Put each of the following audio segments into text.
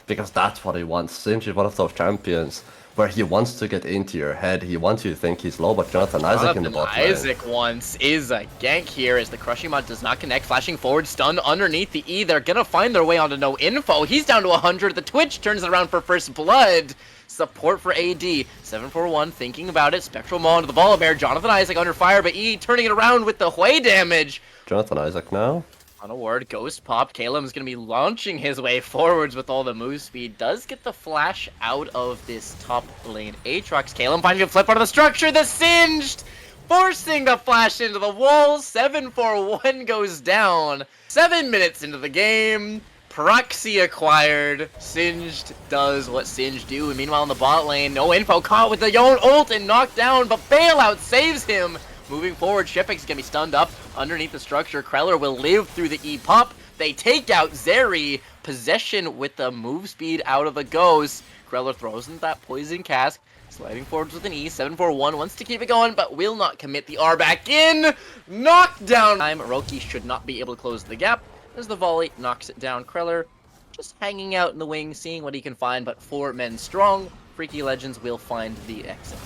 because that's what he wants. Singe is one of those champions where he wants to get into your head. He wants you to think he's low, but Jonathan Isaac in the bot lane. Isaac once is a gank here as the crushing mod does not connect. Flashing forward, stun underneath the E. They're gonna find their way onto no info. He's down to 100. The Twitch turns it around for first blood. Support for AD. 741 thinking about it. Spectral Maw into the Volibear. Jonathan Isaac under fire, but E turning it around with the Hui damage. Jonathan Isaac now. On a ward, Ghost Pop. Caelum is going to be launching his way forwards with all the move speed. Does get the flash out of this top lane. Aatrox. Caelum finding a flip out of the structure. The Singed! Forcing the flash into the wall. 741 goes down. 7 minutes into the game. Proxy acquired. Singed does what Singed do. And meanwhile in the bot lane, no info. Caught with the own ult and knocked down, but Bailout saves him. Moving forward, Shippex is going to be stunned up underneath the structure. KreLLeR will live through the E-pop. They take out Zeri. Possession with the move speed out of the Ghost. KreLLeR throws in that poison cask. Sliding forwards with an E. 741 wants to keep it going, but will not commit the R back in. Knockdown time. Roki should not be able to close the gap as the volley knocks it down. KreLLeR just hanging out in the wing, seeing what he can find, but 4 men strong. Freaky Legends will find the exit.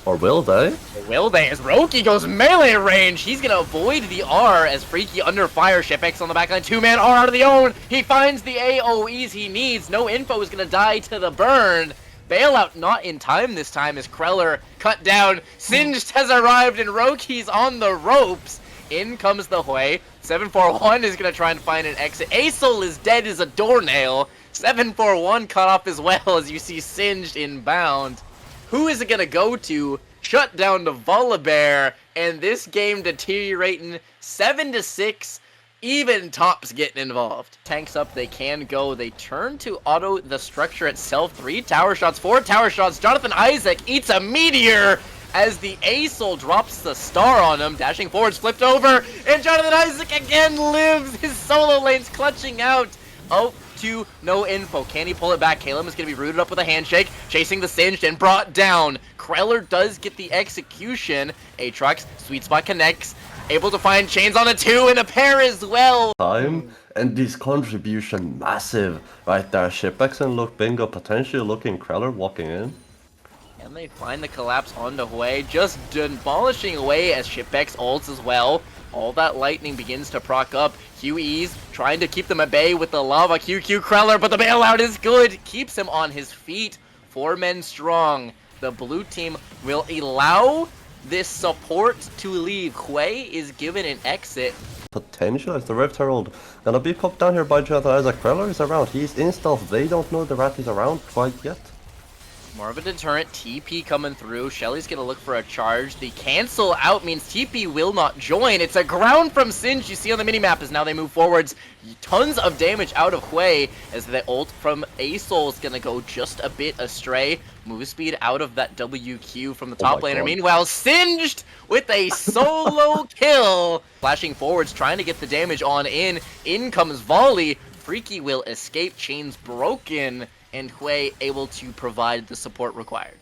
Or will they? Or will they? As Roki goes melee range, he's gonna avoid the R as Freaky under fire. Shippex on the backline, 2-man R out of the own. He finds the AoEs he needs. No info is gonna die to the burn. Bailout not in time this time as KreLLeR cut down. Singed has arrived and Roki's on the ropes. In comes the Hui. 741 is gonna try and find an exit. Asol is dead as a doornail. 741 cut off as well as you see Singed inbound. Who is it gonna go to? Shut down to Volibear, and this game deteriorating 7-6. Even tops getting involved. Tanks up, they can go. They turn to auto the structure itself. 3 tower shots, 4 tower shots. Jonathan Isaac eats a meteor as the Asol drops the star on him. Dashing forwards, flipped over, and Jonathan Isaac again lives. His solo lane's clutching out. Oh. No info. Can he pull it back? Caelum is going to be rooted up with a handshake, chasing the Singed and brought down. KreLLeR does get the execution. Aatrox, sweet spot connects, able to find chains on a 2 and a pair as well. Time and this contribution massive right there. Shippex and luukbingo potentially looking KreLLeR walking in. And they find the collapse onto Hui, just demolishing away as Shippex ults as well. All that lightning begins to proc up. QE's trying to keep them at bay with the lava QQ KreLLeR, but the bailout is good. Keeps him on his feet. 4 men strong. The blue team will allow this support to leave. Hui is given an exit. Potential is the Rift Herald gonna be popped down here by Jonathan Isaac. KreLLeR is around. He's in stealth. They don't know the rat is around quite yet. More of a deterrent, TP coming through. Shelly's gonna look for a charge. The cancel out means TP will not join. It's a ground from Singed you see on the minimap as now they move forwards. Tons of damage out of Hui as the ult from Asol is gonna go just a bit astray. Move speed out of that WQ from the top laner. Meanwhile, Singed with a solo kill. Flashing forwards, trying to get the damage on in. In comes Volley. Freaky will escape, chains broken. And Hui able to provide the support required.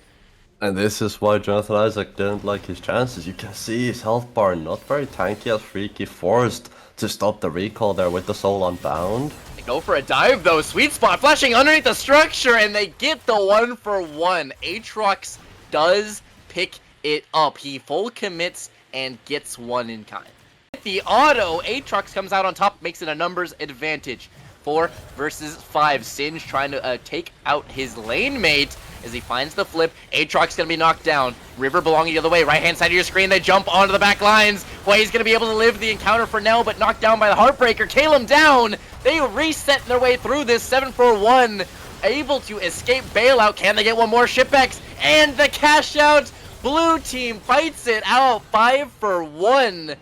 And this is why Jonathan Isaac didn't like his chances. You can see his health bar not very tanky as Freaky forced to stop the recall there with the soul unbound. They go for a dive though, sweet spot flashing underneath the structure and they get the 1-for-1. Aatrox does pick it up. He full commits and gets 1 in kind. With the auto, Aatrox comes out on top, makes it a numbers advantage. 4 versus 5. Singed trying to take out his lane mate as he finds the flip. Aatrox gonna be knocked down. River belonging the other way. Right hand side of your screen. They jump onto the back lines. Hui's gonna be able to live the encounter for now, but knocked down by the Heartbreaker. Caelum down. They reset their way through this 7-for-1. Able to escape bailout. Can they get one more? Shippex and the cash out. Blue team fights it out. 5-for-1.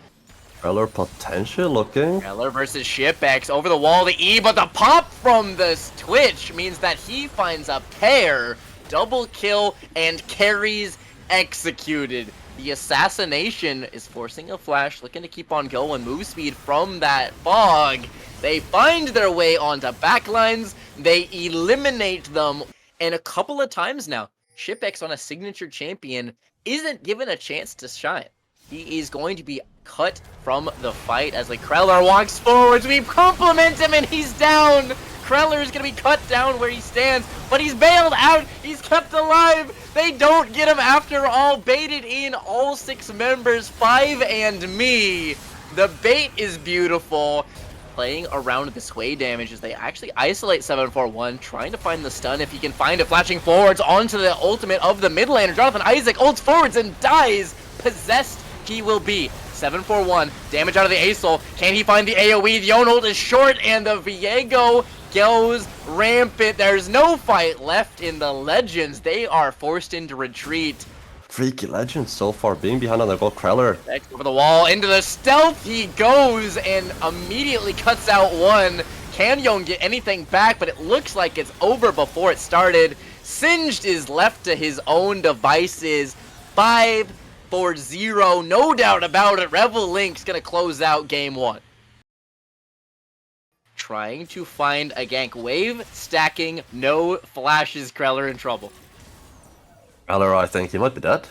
KreLLeR potentially looking. KreLLeR versus Shippex over the wall, the E, but the pop from this Twitch means that he finds a pair, double kill, and carries executed. The assassination is forcing a flash, looking to keep on going. Move speed from that fog. They find their way onto backlines. They eliminate them. And a couple of times now, Shippex on a signature champion isn't given a chance to shine. He is going to be cut from the fight as KreLLeR walks forwards. We compliment him and he's down. KreLLeR is going to be cut down where he stands, but he's bailed out. He's kept alive. They don't get him after all. Baited in all 6 members, 5 and me. The bait is beautiful. Playing around the sway damage as they actually isolate 741, trying to find the stun if he can find it, flashing forwards onto the ultimate of the mid laner. Jonathan Isaac ults forwards and dies. Possessed he will be. 741, damage out of the Acel. Can he find the AoE? The own ult is short and the Viego goes rampant. There's no fight left in the Legends. They are forced into retreat. Freaky Legends so far being behind on their goal. KreLLeR Over the wall, into the stealth he goes and immediately cuts out one. Can Yon get anything back? But it looks like it's over before it started. Singed is left to his own devices. 5-4-0, no doubt about it. Reval Lynx gonna close out game 1. Trying to find a gank wave, stacking, no flashes. KreLLeR in trouble. KreLLeR, I think he might be dead.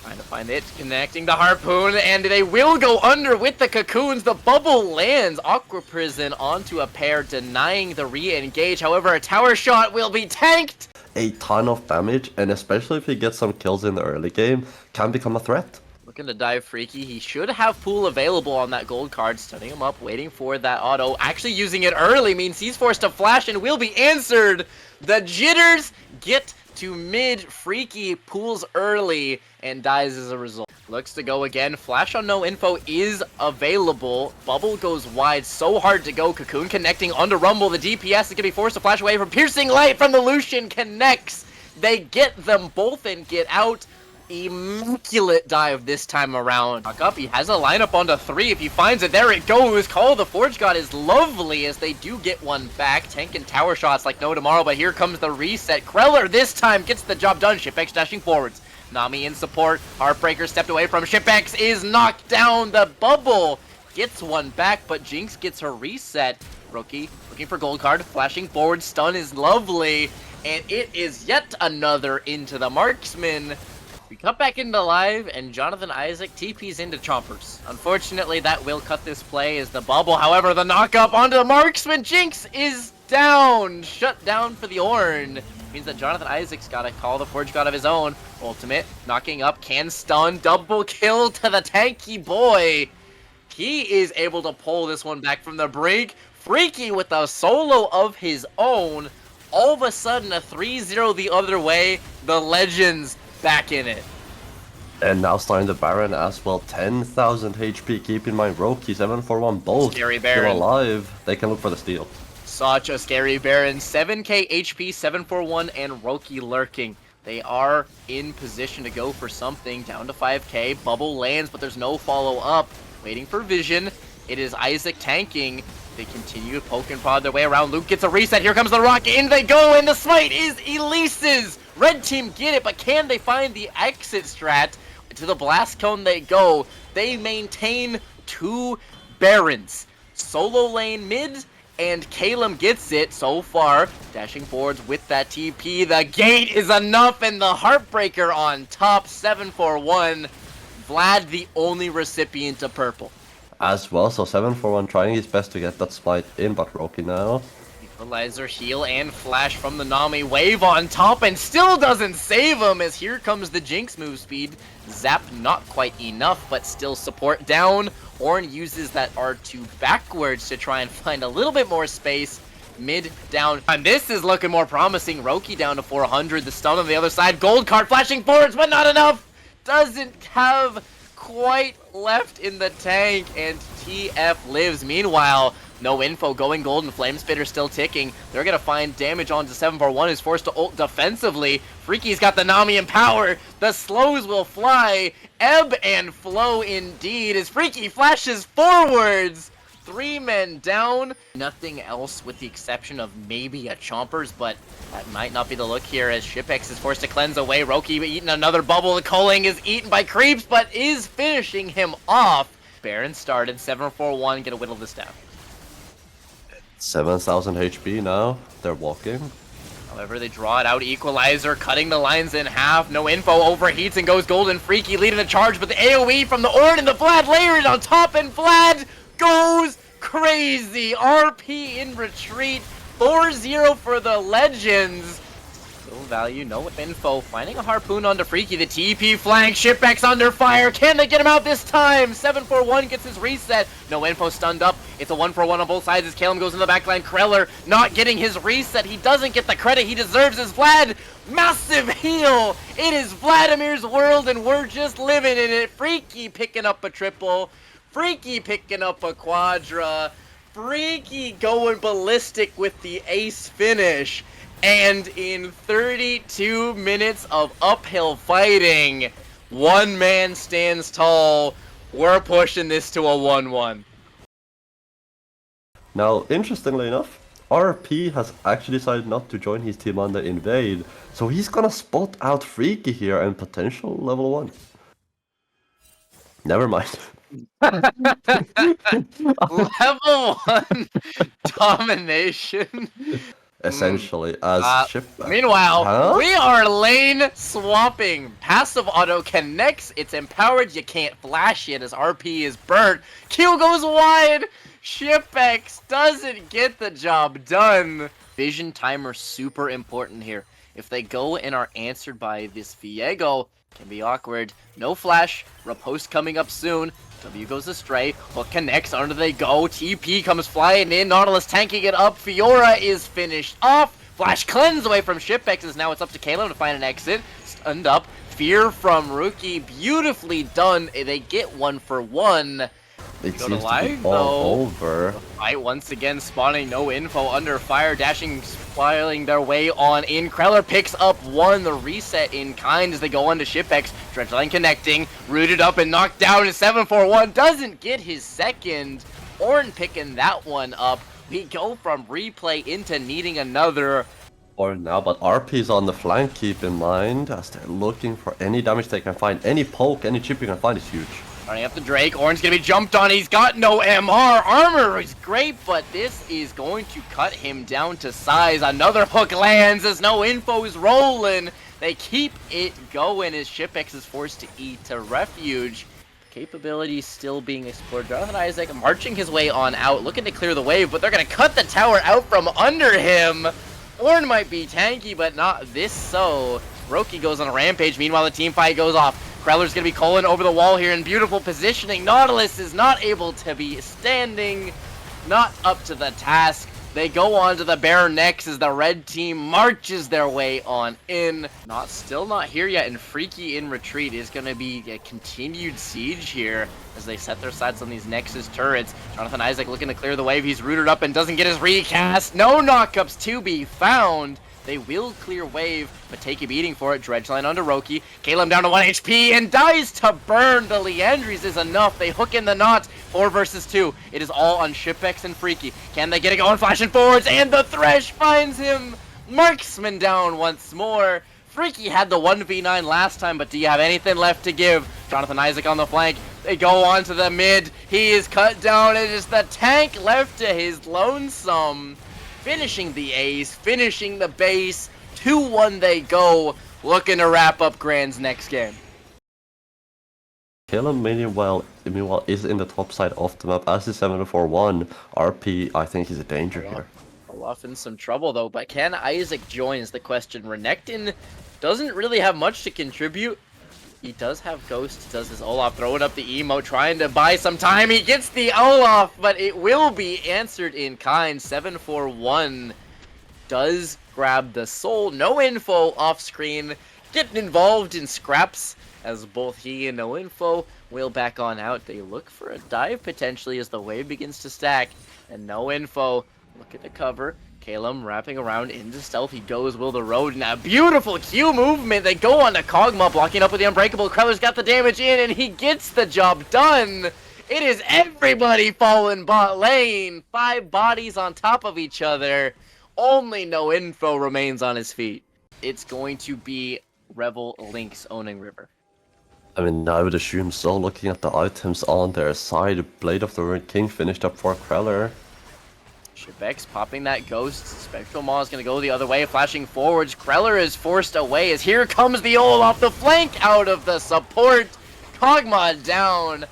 Trying to find it, connecting the harpoon, and they will go under with the cocoons. The bubble lands Aqua Prison onto a pair, denying the re-engage. However, a tower shot will be tanked. A ton of damage, and especially if he gets some kills in the early game, can become a threat. Looking to dive Freaky. He should have pool available on that gold card, stunning him up, waiting for that auto. Actually using it early means he's forced to flash and will be answered. The jitters get to mid. Freaky pools early and dies as a result. Looks to go again. Flash on no info is available. Bubble goes wide. So hard to go. Cocoon connecting onto Rumble. The DPS is going to be forced to flash away from piercing light from the Lucian. Connects. They get them both and get out. Immaculate dive this time around. Back up. He has a lineup onto 3. If he finds it, there it goes. Call of the Forge God is lovely as they do get one back. Tank and tower shots like no tomorrow, but here comes the reset. KreLLeR this time gets the job done. Shippex dashing forwards. Nami in support. Heartbreaker stepped away from Shippex is knocked down. The bubble gets one back, but Jinx gets her reset. Roki looking for gold card. Flashing forward. Stun is lovely. And it is yet another into the marksman. We cut back into live, and Jonathan Isaac TP's into Chompers. Unfortunately, that will cut this play as the bubble. However, the knock-up onto the marksman. Jinx is down. Shut down for the Ornn. Means that Jonathan Isaac's got to call the Forge God of his own. Ultimate, knocking up, can stun. Double kill to the tanky boy. He is able to pull this one back from the brink. Freaky with a solo of his own. All of a sudden, a 3-0 the other way. The Legends back in it. And now starting the Baron as well. 10,000 HP. Keep in mind, Roki, 741 both Scary still Baron. alive. They can look for the steal. Such a scary Baron. 7k HP, 741, and Roki lurking. They are in position to go for something. Down to 5k. Bubble lands, but there's no follow-up. Waiting for vision. It is Isaac tanking. They continue to poke and prod their way around. Luke gets a reset. Here comes the rocket. In they go, and the smite is Elise's. Red team get it, but can they find the exit strat? To the blast cone they go. They maintain 2 Barons. Solo lane mid, and Caelum gets it so far. Dashing forwards with that TP. The gate is enough, and the Heartbreaker on top. 741. Vlad the only recipient of purple. As well, so 741 trying his best to get that smite in, but Roki now. Equalizer, heal, and flash from the Nami. Wave on top, and still doesn't save him, as here comes the Jinx move speed. Zap not quite enough, but still support down. Ornn uses that R2 backwards to try and find a little bit more space. Mid, down, and this is looking more promising. Roki down to 400, the stun on the other side. Gold card flashing forwards, but not enough. Doesn't have quite left in the tank, and TF lives. Meanwhile, no info going gold, and Flame Spitter still ticking. They're gonna find damage onto 741, who's forced to ult defensively. Freaky's got the Nami in power. The slows will fly. Ebb and flow indeed, as Freaky flashes forwards. 3 men down. Nothing else with the exception of maybe a Chompers, but that might not be the look here as Shippex is forced to cleanse away. Roki eating another bubble. The Culling is eaten by creeps, but is finishing him off. Baron started. 741, gonna whittle this down. 7,000 HP now. They're walking. However, they draw it out. Equalizer cutting the lines in half. No info. Overheats and goes golden. Freaky leading the charge, but the AoE from the Ornn and the Vlad layered on top, and Vlad goes crazy. RP in retreat. 4-0 for the Legends. No value, no info. Finding a harpoon onto Freaky. The TP flank. Shippex under fire. Can they get him out this time? 7-4-1 gets his reset. No info, stunned up. It's a 1-for-1 on both sides as Caelum goes in the backline. KreLLeR not getting his reset. He doesn't get the credit he deserves as Vlad. Massive heal. It is Vladimir's world and we're just living in it. Freaky picking up a triple. Freaky picking up a quadra. Freaky going ballistic with the ace finish. And in 32 minutes of uphill fighting, one man stands tall. We're pushing this to a 1-1. Now, interestingly enough, RP has actually decided not to join his team on the invade, so he's gonna spot out Freaky here and potential level 1. Never mind. Level 1 domination. Essentially, as Shippex. Meanwhile, we are lane swapping. Passive auto connects. It's empowered. You can't flash it as RP is burnt. Q goes wide. Shippex doesn't get the job done. Vision timer super important here. If they go and are answered by this Viego, can be awkward. No flash. Riposte coming up soon. W goes astray. Hook connects. Under they go. TP comes flying in. Nautilus tanking it up. Fiora is finished off. Flash cleanse away from Shippex as now it's up to Caelum to find an exit. Stunned up. Fear from Roki. Beautifully done. They get 1-for-1. It Go seems to live, to be all over. Fight once again, spawning no info under fire, dashing, spiraling their way on in. KreLLeR picks up one, the reset in kind as they go on to Shippex. Dredgeline connecting, rooted up and knocked down. 7-4-1 doesn't get his second. Ornn picking that one up. We go from replay into needing another. Or now, but RP's on the flank, keep in mind, as they're looking for any damage they can find. Any poke, any chip you can find is huge. Running up to Drake. Ornn's gonna be jumped on. He's got no MR. Armor is great, but this is going to cut him down to size. Another hook lands as no info is rolling. They keep it going as Shippex is forced to eat to refuge. Capability still being explored. Jonathan Isaac marching his way on out, looking to clear the wave, but they're gonna cut the tower out from under him. Ornn might be tanky, but not this so. Roki goes on a rampage. Meanwhile, the team fight goes off. KreLLeR's gonna be calling over the wall here in beautiful positioning. Nautilus is not able to be standing, not up to the task. They go on to the bare necks as the red team marches their way on in. Still not here yet, and Freaky in retreat is gonna be a continued siege here as they set their sights on these Nexus turrets. Jonathan Isaac looking to clear the wave. He's rooted up and doesn't get his recast. No knockups to be found. They will clear wave, but take a beating for it. Dredgeline onto Roki. Caelum down to 1 HP and dies to burn. The Leandries is enough. They hook in the knot. 4 versus 2. It is all on Shippex and Freaky. Can they get it going? Flashing forwards, and the Thresh finds him. Marksman down once more. Freaky had the 1v9 last time, but do you have anything left to give? Jonathan Isaac on the flank. They go on to the mid. He is cut down. It is the tank left to his lonesome. Finishing the ace, finishing the base. 2-1 they go, looking to wrap up Grand's next game. Caelum meanwhile is in the top side of the map as is 7-4-1. RP, I think, is a danger here. Olaf in some trouble though, but can Isaac join is the question. Renekton doesn't really have much to contribute. He does have Ghost, does his Olaf, throwing up the emote, trying to buy some time. He gets the Olaf, but it will be answered in kind. 7-4-1 does grab the soul. No info off screen. Getting involved in scraps as both he and no info will back on out. They look for a dive potentially as the wave begins to stack. And no info. Look at the cover. Caelum wrapping around into stealth. He goes Will the Road. Now, beautiful Q movement. They go on to Kog'Maw, blocking up with the Unbreakable. KreLLeR's got the damage in, and he gets the job done. It is everybody falling bot lane. 5 bodies on top of each other. Only no info remains on his feet. It's going to be Reval Lynx owning River. I mean, I would assume so, looking at the items on their side. Blade of the Ruined King finished up for KreLLeR. Shippex popping that Ghost. Spectral Maw is going to go the other way, flashing forwards. KreLLeR is forced away as here comes the Olaf, the flank out of the support. Kog'Maw down.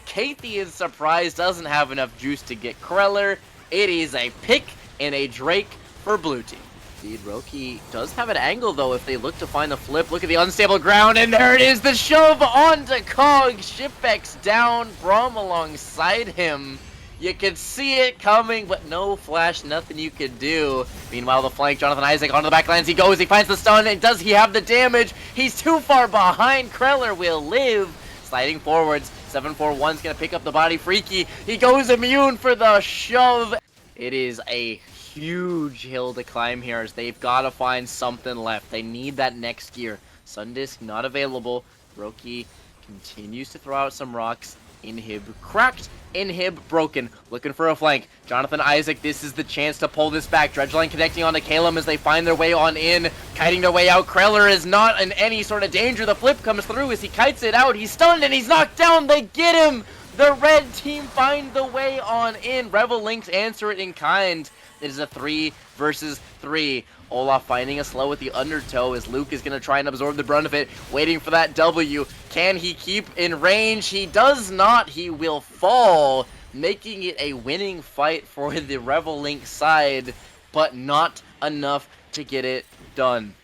Kathy surprised, doesn't have enough juice to get KreLLeR. It is a pick and a Drake for blue team. Indeed, Roki does have an angle, though, if they look to find the flip. Look at the unstable ground, and there it is, the shove onto Cog. Shippex down, Brom alongside him. You could see it coming, but no flash, nothing you could do. Meanwhile, the flank, Jonathan Isaac onto the backlines. He goes, he finds the stun, and does he have the damage? He's too far behind. KreLLeR will live. Sliding forwards, 741's gonna pick up the body. Freaky, he goes immune for the shove. It is a huge hill to climb here as they've got to find something left. They need that next gear. Sundisk not available. Roki continues to throw out some rocks. Inhib cracked. Inhib broken. Looking for a flank. Jonathan Isaac, this is the chance to pull this back. Dredgeline connecting onto Caelum as they find their way on in. Kiting their way out. KreLLeR is not in any sort of danger. The flip comes through as he kites it out. He's stunned and he's knocked down. They get him. The red team find the way on in. Reval Lynx answer it in kind. It is a 3 versus 3. Olaf finding a slow with the undertow as Luke is going to try and absorb the brunt of it. Waiting for that W. Can he keep in range? He does not. He will fall. Making it a winning fight for the Reval Lynx side. But not enough to get it done.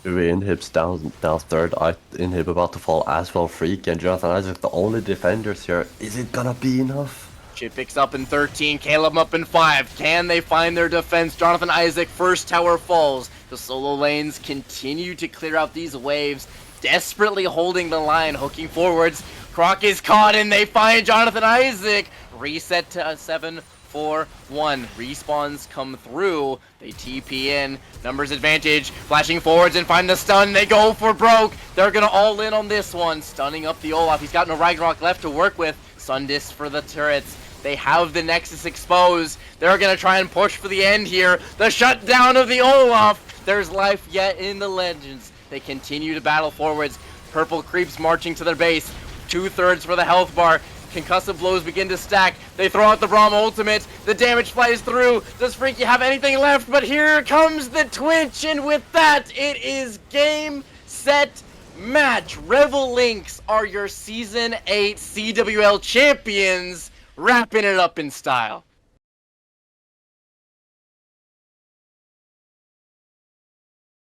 Inhib's down third. Inhib about to fall as well. Freak and Jonathan Isaac, the only defenders here. Is it gonna be enough? Shippex up in 13, Caelum up in 5. Can they find their defense? Jonathan Isaac, first tower falls. The solo lanes continue to clear out these waves, desperately holding the line, hooking forwards. Croc is caught and they find Jonathan Isaac. Reset to a 7-4-1. Respawns come through. They TP in. Numbers advantage. Flashing forwards and find the stun. They go for broke. They're going to all in on this one. Stunning up the Olaf. He's got no Ragnarok left to work with. Sundisk for the turrets. They have the Nexus exposed. They're going to try and push for the end here. The shutdown of the Olaf. There's life yet in the Legends. They continue to battle forwards. Purple creeps marching to their base. 2/3 for the health bar. Concussive blows begin to stack. They throw out the Braum ultimate. The damage flies through. Does Freaky have anything left? But here comes the Twitch. And with that, it is game, set, match. Reval Lynx are your Season 8 CWL champions. Wrapping it up in style.